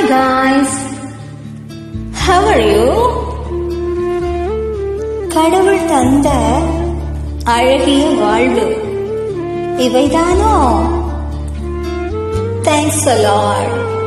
Hi guys, how are you? கடவுள் தந்த அழகிய வாழ்வு இவைதானோ? Thanks a lot.